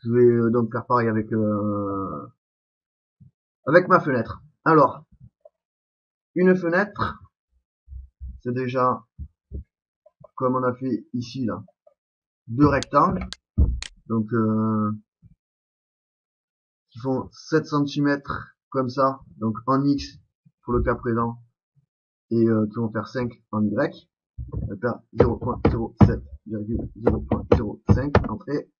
Je vais donc faire pareil avec ma fenêtre. Alors, une fenêtre, c'est déjà, comme on a fait ici, là, deux rectangles, donc qui font 7 centimètres comme ça, donc en X pour le cas présent, et qui vont faire 5 en Y. On va faire 0.07,0.05 entrée.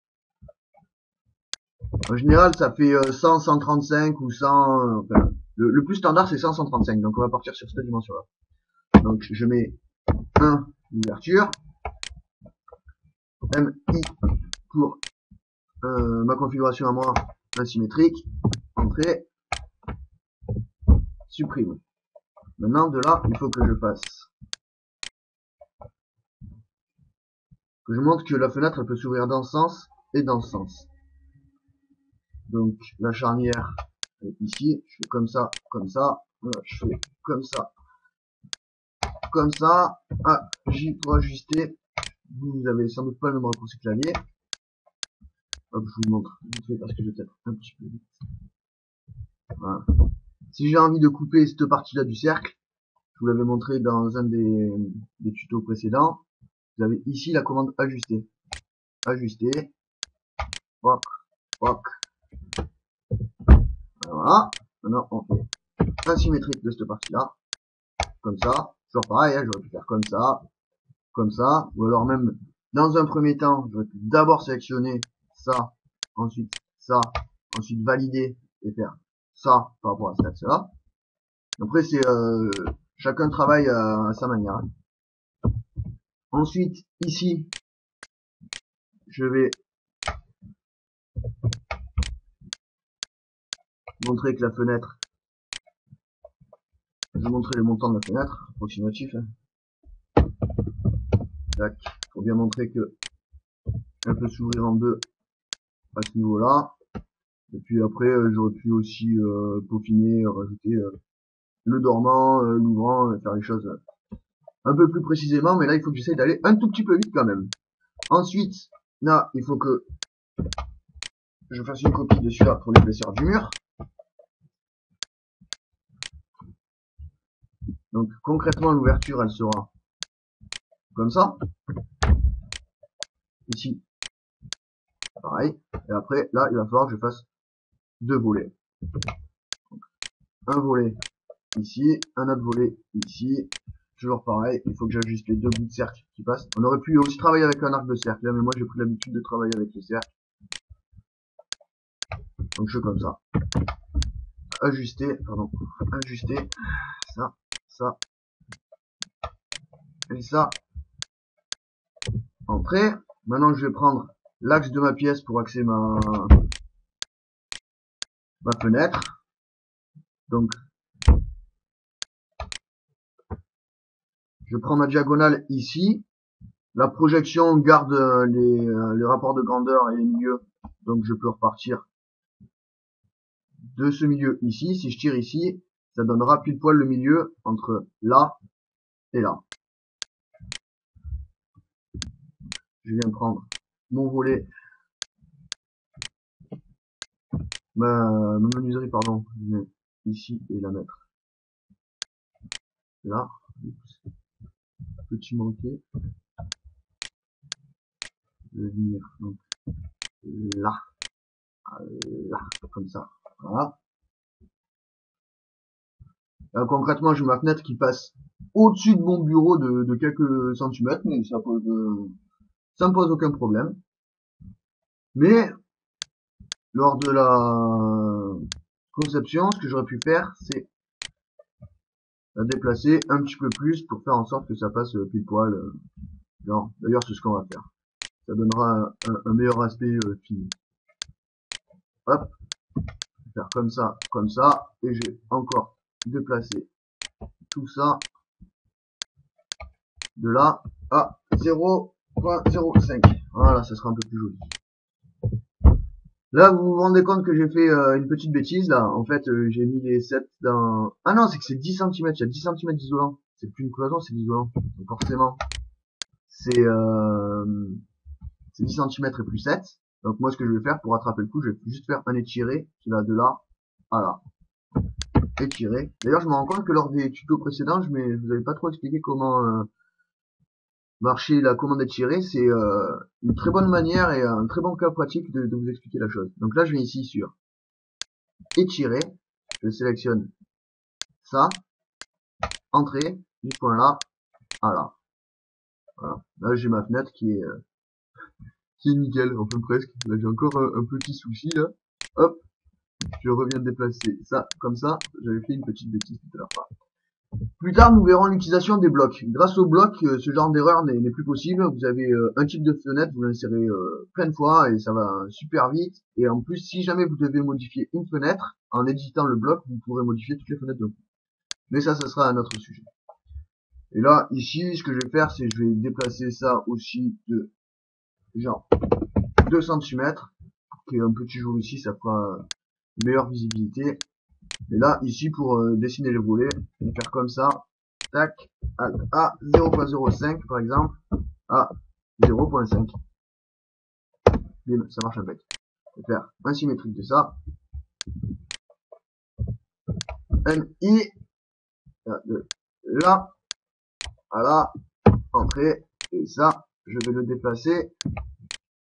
En général, ça fait 100, 135 ou 100. Enfin, le plus standard, c'est 100, 135. Donc, on va partir sur cette dimension-là. Donc, je mets 1 l'ouverture, MI pour ma configuration à moi asymétrique, entrée, supprime. Maintenant, de là, il faut que je fasse, que je montre que la fenêtre, elle peut s'ouvrir dans ce sens et dans ce sens. Donc, la charnière, elle est ici, je fais comme ça, voilà, je fais comme ça, ah, pour ajuster, vous avez sans doute pas le même raccourci clavier. Hop, je vous montre vite fait parce que je vais peut-être un petit peu vite. Voilà. Si j'ai envie de couper cette partie-là du cercle, je vous l'avais montré dans un des tutos précédents, vous avez ici la commande ajuster. Ajuster. Poc, poc. Voilà. Maintenant, on fait asymétrique de cette partie-là. Comme ça. Toujours pareil, hein, j'aurais pu faire comme ça. Ou alors même, dans un premier temps, j'aurais pu d'abord sélectionner ça, ensuite ça, ensuite valider et faire ça par rapport à cet axe-là. Après, c'est chacun travaille à sa manière. Ensuite, ici, je vais montrer que la fenêtre, je vais montrer le montant de la fenêtre, approximatif. Hein. Tac, pour bien montrer que elle peut s'ouvrir en deux à ce niveau-là. Et puis après, j'aurais pu aussi peaufiner, rajouter le dormant, l'ouvrant, faire les choses un peu plus précisément, mais là il faut que j'essaye d'aller un tout petit peu vite quand même. Ensuite, là, il faut que je fasse une copie de celui-là pour l'épaisseur du mur. Donc concrètement, l'ouverture, elle sera comme ça. Ici, pareil. Et après, là, il va falloir que je fasse deux volets. Donc, un volet ici, un autre volet ici. Toujours pareil, il faut que j'ajuste les deux bouts de cercle qui passent. On aurait pu aussi travailler avec un arc de cercle, mais moi j'ai pris l'habitude de travailler avec le cercle. Donc je fais comme ça. Ajuster, ça, ça, et ça. Entrée. Maintenant je vais prendre l'axe de ma pièce pour axer ma fenêtre. Donc je prends ma diagonale ici. La projection garde les rapports de grandeur et les milieux. Donc je peux repartir de ce milieu ici. Si je tire ici, ça donnera pile poil le milieu entre là et là. Je viens prendre mon volet, ma menuiserie, pardon, je mets ici et la mettre là. Petit manqué. Je vais venir donc là, là, comme ça. Voilà. Alors, concrètement, j'ai ma fenêtre qui passe au-dessus de mon bureau de quelques centimètres, mais ça me pose aucun problème. Mais lors de la conception, ce que j'aurais pu faire, c'est la déplacer un petit peu plus pour faire en sorte que ça passe pile poil. Genre, d'ailleurs, c'est ce qu'on va faire. Ça donnera un meilleur aspect fini. Hop, faire comme ça, et j'ai encore déplacé tout ça de là à 0.05. Voilà, ça sera un peu plus joli. Là, vous vous rendez compte que j'ai fait une petite bêtise, là. En fait, j'ai mis les 7 dans... Ah non, c'est que c'est 10 cm. Il y a 10 cm d'isolant. C'est plus une cloison, c'est l'isolant. Donc forcément, c'est 10 cm et plus 7. Donc moi ce que je vais faire pour rattraper le coup, je vais juste faire un étiré qui va de là à là. Étiré. D'ailleurs je me rends compte que lors des tutos précédents, je vous avais pas trop expliqué comment marcher la commande étirée. C'est une très bonne manière et un très bon cas pratique de vous expliquer la chose. Donc là je vais ici sur étirer, je sélectionne ça, entrée, du point là à là. Voilà. Là j'ai ma fenêtre qui est nickel, enfin presque. Là j'ai encore un petit souci là. Hop, je reviens de déplacer ça comme ça. J'avais fait une petite bêtise tout à l'heure. Plus tard, nous verrons l'utilisation des blocs. Grâce aux blocs, ce genre d'erreur n'est plus possible. Vous avez un type de fenêtre, vous l'insérez plein de fois et ça va super vite. Et en plus, si jamais vous devez modifier une fenêtre, en éditant le bloc, vous pourrez modifier toutes les fenêtres d'un coup. Mais ça sera un autre sujet. Et là, ici, ce que je vais faire, c'est que je vais déplacer ça aussi de genre 2 cm, qui est un petit jour ici, ça fera une meilleure visibilité. Et là, ici, pour dessiner les volets, je vais faire comme ça, tac, à 0.05 par exemple, à 0.5. Bim, ça marche avec. Je vais faire un symétrique de ça. Un I, de là, à là, entrée, et ça, je vais le déplacer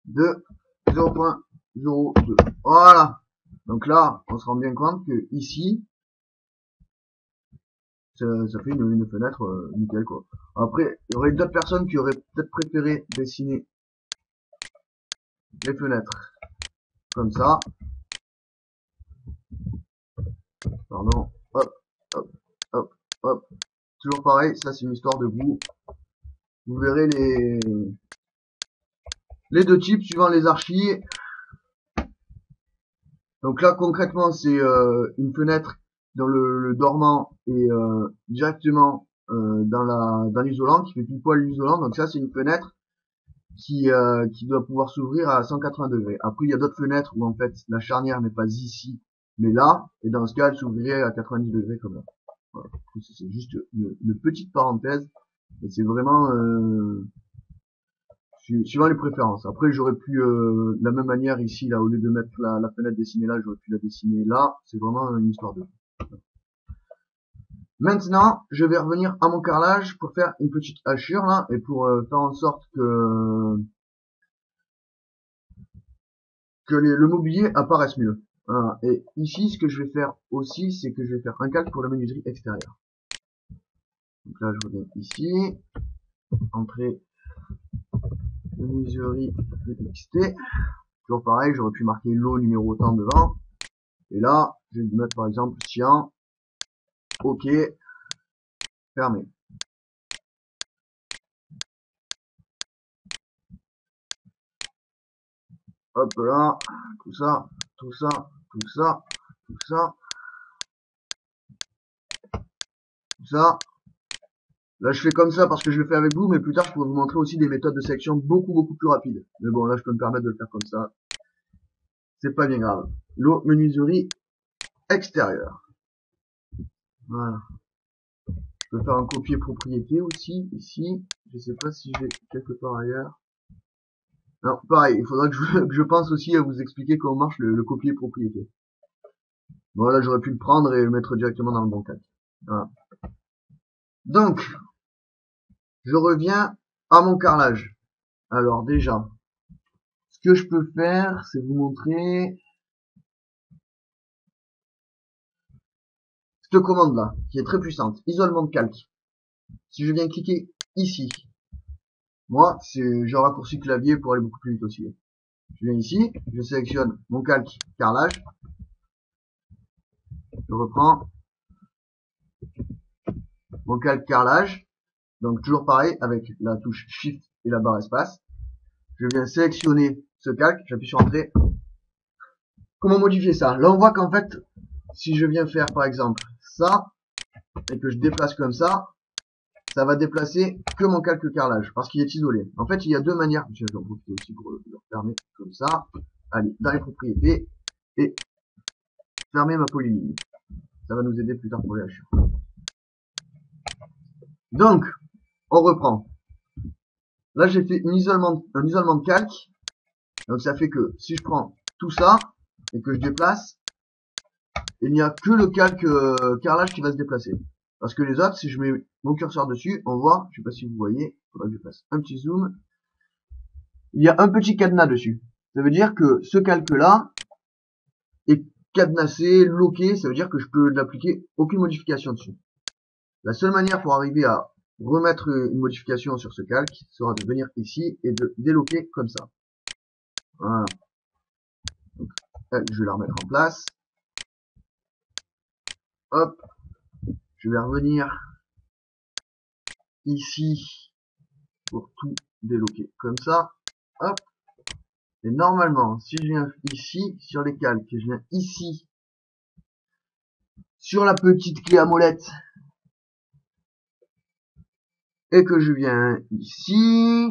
de 0.02. Voilà. Donc là, on se rend bien compte que ici, ça fait une fenêtre nickel quoi. Après, il y aurait d'autres personnes qui auraient peut-être préféré dessiner les fenêtres comme ça. Pardon. Hop, hop, hop, hop. Toujours pareil, ça c'est une histoire de goût. Vous verrez les deux types suivant les archis. Donc là concrètement c'est une fenêtre dans le dormant et directement dans l'isolant qui fait pile poil l'isolant. Donc ça c'est une fenêtre qui doit pouvoir s'ouvrir à 180 degrés. Après il y a d'autres fenêtres où en fait la charnière n'est pas ici mais là, et dans ce cas elle s'ouvrirait à 90 degrés comme là. Voilà. C'est juste une petite parenthèse et c'est vraiment suivant les préférences. Après j'aurais pu de la même manière ici là, au lieu de mettre la fenêtre dessinée là, j'aurais pu la dessiner là. C'est vraiment une histoire de... Maintenant, je vais revenir à mon carrelage pour faire une petite hachure là et pour faire en sorte que le mobilier apparaisse mieux. Voilà. Et ici, ce que je vais faire aussi, c'est que je vais faire un calque pour la menuiserie extérieure. Donc là, je reviens ici, entrée menuiserie XT. Toujours pareil, j'aurais pu marquer lot numéro tant devant. Et là, je vais mettre par exemple Cyan. OK. Fermé. Hop là, tout ça, tout ça, tout ça, tout ça, tout ça. Là, je fais comme ça parce que je le fais avec vous, mais plus tard, je pourrais vous montrer aussi des méthodes de sélection beaucoup plus rapides. Mais bon, là, je peux me permettre de le faire comme ça. C'est pas bien grave. L'eau menuiserie extérieure. Voilà. Je peux faire un copier propriété aussi, ici. Je sais pas si j'ai quelque part ailleurs. Non, pareil, il faudra que je pense aussi à vous expliquer comment marche le copier propriété. Voilà, j'aurais pu le prendre et le mettre directement dans le bon cadre. Voilà. Donc, je reviens à mon carrelage. Alors déjà, ce que je peux faire, c'est vous montrer cette commande là, qui est très puissante, isolement de calque. Si je viens cliquer ici, moi, j'ai un raccourci clavier pour aller beaucoup plus vite aussi. Je viens ici, je sélectionne mon calque carrelage, je reprends mon calque carrelage, donc toujours pareil avec la touche Shift et la barre espace. Je viens sélectionner ce calque, j'appuie sur Entrée. Comment modifier ça? Là on voit qu'en fait, si je viens faire par exemple ça, et que je déplace comme ça va déplacer que mon calque carrelage, parce qu'il est isolé. En fait il y a deux manières, je vais en profiter aussi pour le fermer comme ça. Allez, dans les propriétés, et fermer ma polyligne. Ça va nous aider plus tard pour les hachures. Donc, on reprend. Là, j'ai fait un isolement de calque Donc ça fait que si je prends tout ça et que je déplace, il n'y a que le calque carrelage qui va se déplacer. Parce que les autres, si je mets mon curseur dessus, on voit, je sais pas si vous voyez, faudra que je fasse un petit zoom, il y a un petit cadenas dessus. Ça veut dire que ce calque-là est cadenassé, loqué, ça veut dire que je peux n'appliquer aucune modification dessus. La seule manière pour arriver à remettre une modification sur ce calque sera de venir ici et de déloquer comme ça. Voilà. Donc, je vais la remettre en place. Hop. Je vais revenir ici pour tout déloquer comme ça. Hop. Et normalement, si je viens ici, sur les calques, je viens ici, sur la petite clé à molette, et que je viens ici,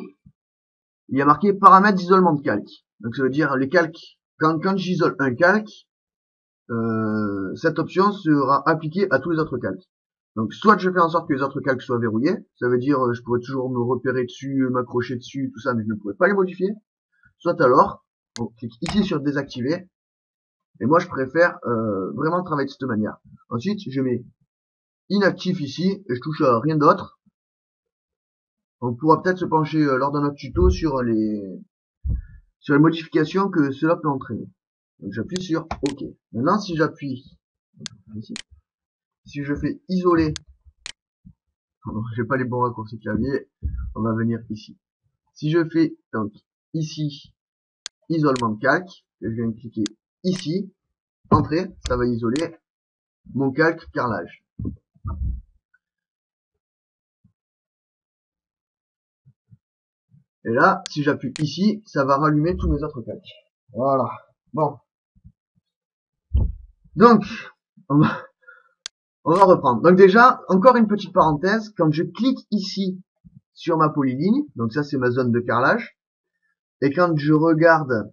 il y a marqué paramètres d'isolement de calque. Donc ça veut dire les calques, quand j'isole un calque, cette option sera appliquée à tous les autres calques. Donc soit je fais en sorte que les autres calques soient verrouillés, ça veut dire je pourrais toujours me repérer dessus, m'accrocher dessus, tout ça, mais je ne pourrais pas les modifier. Soit alors, on clique ici sur désactiver, et moi je préfère vraiment travailler de cette manière. Ensuite, je mets inactif ici, et je touche à rien d'autre. On pourra peut-être se pencher lors d'un autre tuto sur les modifications que cela peut entraîner. Donc j'appuie sur OK. Maintenant, si j'appuie ici, si je fais isoler, j'ai pas les bons raccourcis clavier, on va venir ici. Si je fais donc ici isolement de calque, je viens de cliquer ici, entrée, ça va isoler mon calque carrelage. Et là, si j'appuie ici, ça va rallumer tous mes autres calques. Voilà. Bon. Donc, on va reprendre. Donc déjà, encore une petite parenthèse, quand je clique ici sur ma polyligne, donc ça c'est ma zone de carrelage, et quand je regarde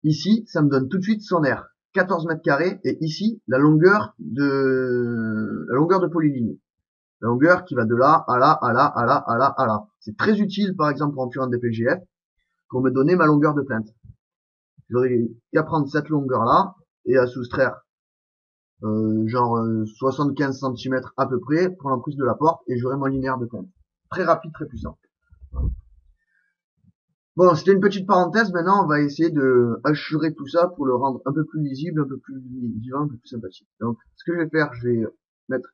ici, ça me donne tout de suite son aire, 14 mètres carrés, et ici, la longueur de polyligne. La longueur qui va de là à là, à là, à là, à là, à là. C'est très utile, par exemple, pour remplir un DPGF, pour me donner ma longueur de plainte. J'aurais qu'à prendre cette longueur-là, et à soustraire genre 75 cm à peu près pour l'emprise de la porte, et j'aurai mon linéaire de plainte. Très rapide, très puissant. Bon, c'était une petite parenthèse. Maintenant, on va essayer de assurer tout ça pour le rendre un peu plus lisible, un peu plus vivant, un peu plus sympathique. Donc, ce que je vais faire, je vais mettre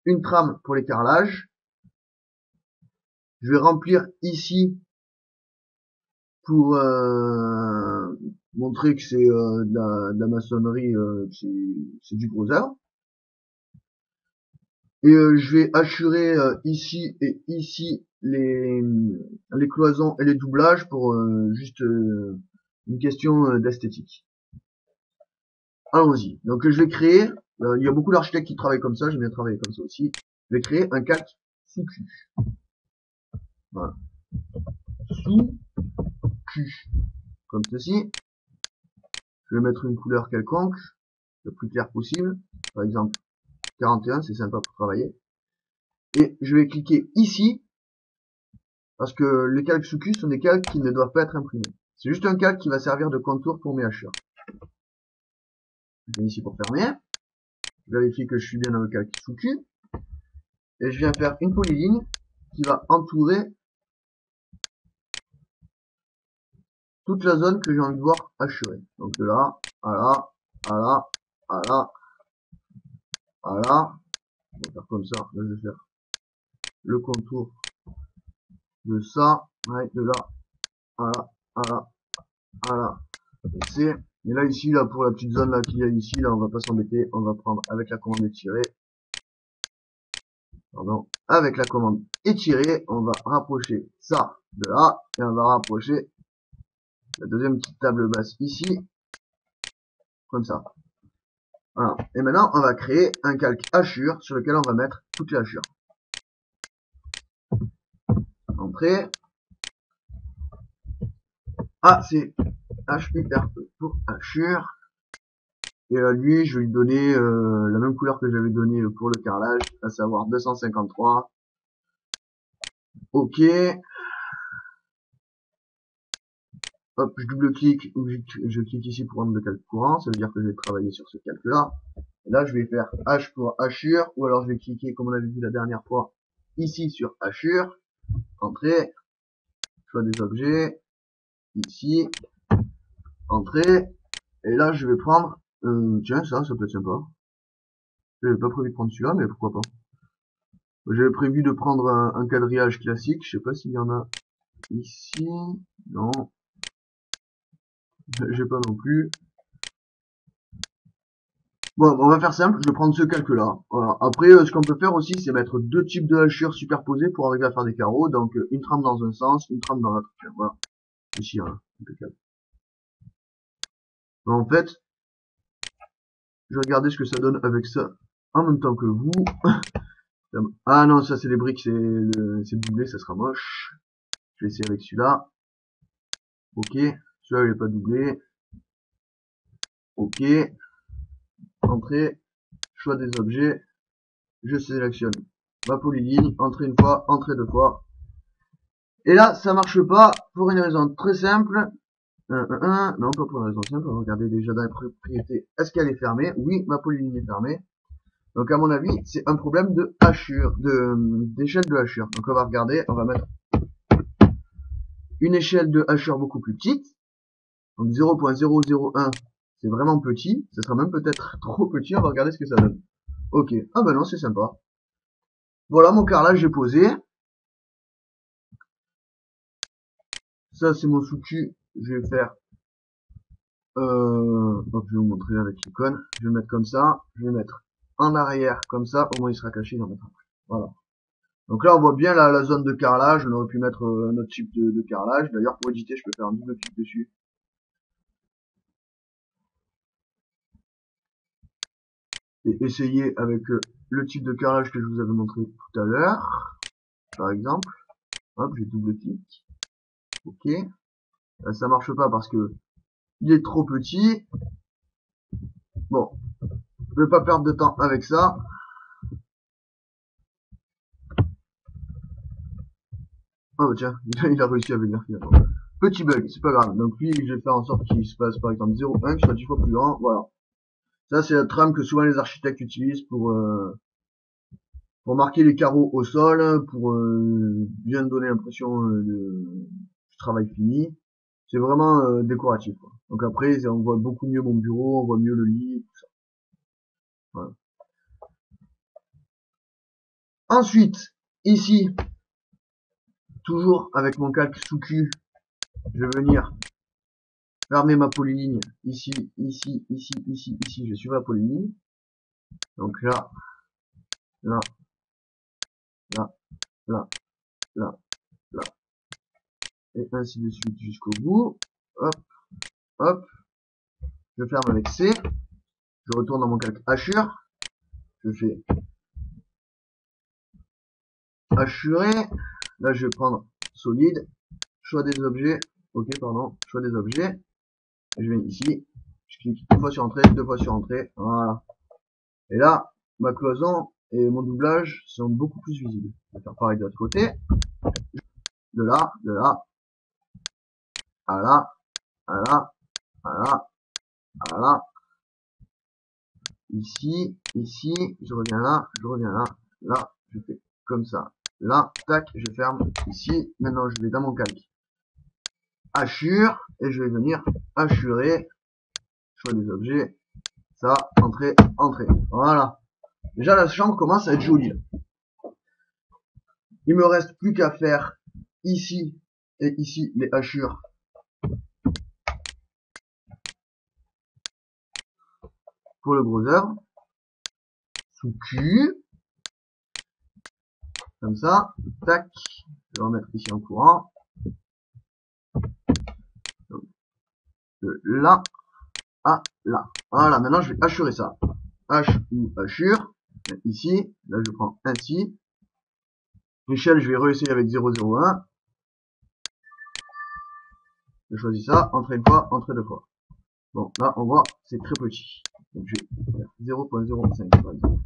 une trame pour les carrelages. Je vais remplir ici pour montrer que c'est de la maçonnerie, c'est du gros œuvre. Et je vais assurer ici et ici les cloisons et les doublages pour juste une question d'esthétique. Allons-y. Donc je vais créer, il y a beaucoup d'architectes qui travaillent comme ça, j'aime bien travailler comme ça aussi. Je vais créer un calque sous Q. Voilà. Sous Q. Comme ceci. Je vais mettre une couleur quelconque, le plus clair possible. Par exemple, 41, c'est sympa pour travailler. Et je vais cliquer ici, parce que les calques sous Q sont des calques qui ne doivent pas être imprimés. C'est juste un calque qui va servir de contour pour mes hachures. Je viens ici pour fermer. Je vérifie que je suis bien dans le calque sous Q. Et je viens faire une polyligne qui va entourer toute la zone que j'ai envie de voir hachurée. Donc de là, à là, à là, à là, à là. On va faire comme ça. Là, je vais faire le contour de ça. Ouais, de là, à là, à là, à là. Et là, ici, là, pour la petite zone là qu'il y a ici, là, on va pas s'embêter. On va prendre avec la commande étirée. Pardon. Avec la commande étirée, on va rapprocher ça de là. Et on va rapprocher la deuxième petite table basse ici. Comme ça. Voilà. Et maintenant, on va créer un calque hachure sur lequel on va mettre toutes les hachures. Entrée. Ah, c'est HURE pour hachure. Et à lui, je vais lui donner la même couleur que j'avais donné pour le carrelage, à savoir 253. OK. hop, je double-clique ou je clique ici pour rendre le calque courant, ça veut dire que je vais travailler sur ce calque-là. Et là, je vais faire H pour hachure, ou alors je vais cliquer, comme on avait vu la dernière fois, ici sur hachure, entrée, choix des objets, ici, entrée, et là, je vais prendre, tiens, ça peut être sympa. J'avais pas prévu de prendre celui-là, mais pourquoi pas. J'avais prévu de prendre un quadrillage classique, je sais pas s'il y en a ici, non, j'ai pas non plus. Bon, on va faire simple, je vais prendre ce calque-là. Voilà. Après, ce qu'on peut faire aussi, c'est mettre deux types de hachures superposés pour arriver à faire des carreaux. Donc, une trame dans un sens, une trame dans l'autre. Voilà. Ici, hein, impeccable. En fait, je vais regarder ce que ça donne avec ça en même temps que vous. Ah non, ça c'est les briques, c'est doublé, ça sera moche. Je vais essayer avec celui-là. Ok, celui-là il est pas doublé. Ok, entrée, choix des objets. Je sélectionne ma polyligne, entrée une fois, entrée deux fois. Et là, ça marche pas pour une raison très simple. Non, pas pour une raison simple. On va regarder déjà dans les propriétés. Est-ce qu'elle est fermée? Oui, ma polyligne est fermée. Donc à mon avis, c'est un problème de hachure, d'échelle de hachure. Donc on va regarder, on va mettre une échelle de hachure beaucoup plus petite. Donc 0.001, c'est vraiment petit. Ça sera même peut-être trop petit. On va regarder ce que ça donne. Ok. Ah ben non, c'est sympa. Voilà mon carrelage est posé. Ça c'est mon sous-cul. Je vais faire donc je vais vous montrer avec l'icône. Je vais le mettre comme ça. Je vais mettre en arrière comme ça. Au moins il sera caché dans notre après. Voilà. Donc là on voit bien la zone de carrelage. On aurait pu mettre un autre type de carrelage. D'ailleurs pour éditer je peux faire un double clic dessus. Et essayer avec le type de carrelage que je vous avais montré tout à l'heure. Par exemple. Hop, j'ai double clic. Ok. Là, ça marche pas parce que il est trop petit. Bon. Je vais pas perdre de temps avec ça. Oh tiens, il a réussi à venir finalement. Petit bug, c'est pas grave. Donc lui, je vais faire en sorte qu'il se passe par exemple 0,1, qu'il soit 10 fois plus grand. Voilà. Ça, c'est la trame que souvent les architectes utilisent pour marquer les carreaux au sol, pour bien donner l'impression du travail fini. C'est vraiment décoratif, quoi. Donc après, on voit beaucoup mieux mon bureau, on voit mieux le lit, tout ça. Voilà. Ensuite, ici, toujours avec mon calque sous Q, je vais venir fermer ma polyligne ici, ici, ici, ici, ici. Je suis ma polyligne. Donc là, là, là, là, là, là, et ainsi de suite jusqu'au bout. Hop, hop. Je ferme avec C. Je retourne dans mon calque hachure. Je fais hachurer. Là, je vais prendre solide. Choix des objets. Ok, pardon. Choix des objets. Et je viens ici. Je clique une fois sur entrée, deux fois sur entrée. Voilà. Et là, ma cloison et mon doublage sont beaucoup plus visibles. Je vais faire pareil de l'autre côté. De là, à là, à là, à là, à là. Ici, ici, je reviens là, là, je fais comme ça. Là, tac, je ferme ici. Maintenant, je vais dans mon calque. Hachure, et je vais venir hachurer. Choix des objets. Ça, entrée, entrée. Voilà. Déjà, la chambre commence à être jolie. Il me reste plus qu'à faire ici et ici les hachures pour le gros œuvre. Sous Q. Comme ça. Tac. Je vais remettre ici en courant. Donc, de là à là. Voilà. Maintenant, je vais hachurer ça. H ou hachure. Ici. Là, je prends ainsi. L'échelle, je vais réessayer avec 0,01. Je choisis ça. Entrée une fois, entrée deux fois. Bon, là, on voit, c'est très petit. Donc, je vais faire 0,05 par exemple.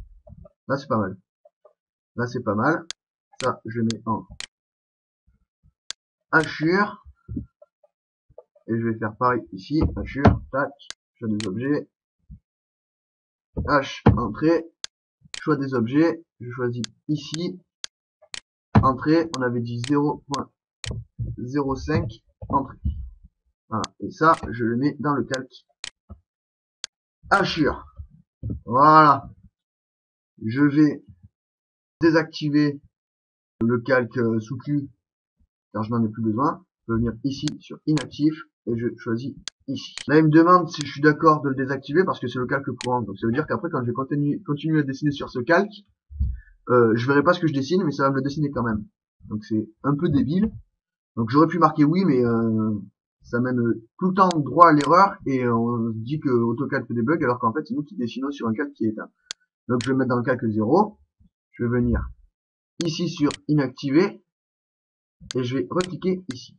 Là, c'est pas mal. Là, c'est pas mal. Ça, je mets en hachure. Et je vais faire pareil ici, hachure, tac, choix des objets, H, entrée, choix des objets, je choisis ici, entrée, on avait dit 0.05, entrée. Voilà, et ça, je le mets dans le calque hachure. Voilà, je vais désactiver le calque sous-Q car je n'en ai plus besoin. Je peux venir ici sur inactif et je choisis ici. Là, il me demande si je suis d'accord de le désactiver parce que c'est le calque courant. Donc ça veut dire qu'après, quand je vais continuer à dessiner sur ce calque, je verrai pas ce que je dessine, mais ça va me le dessiner quand même. Donc c'est un peu débile. Donc j'aurais pu marquer oui, mais ça mène tout le temps droit à l'erreur et on se dit que AutoCAD fait des bugs alors qu'en fait c'est nous qui dessinons sur un calque qui est éteint. Donc je vais mettre dans le calque 0. Je vais venir ici sur inactiver et je vais recliquer ici.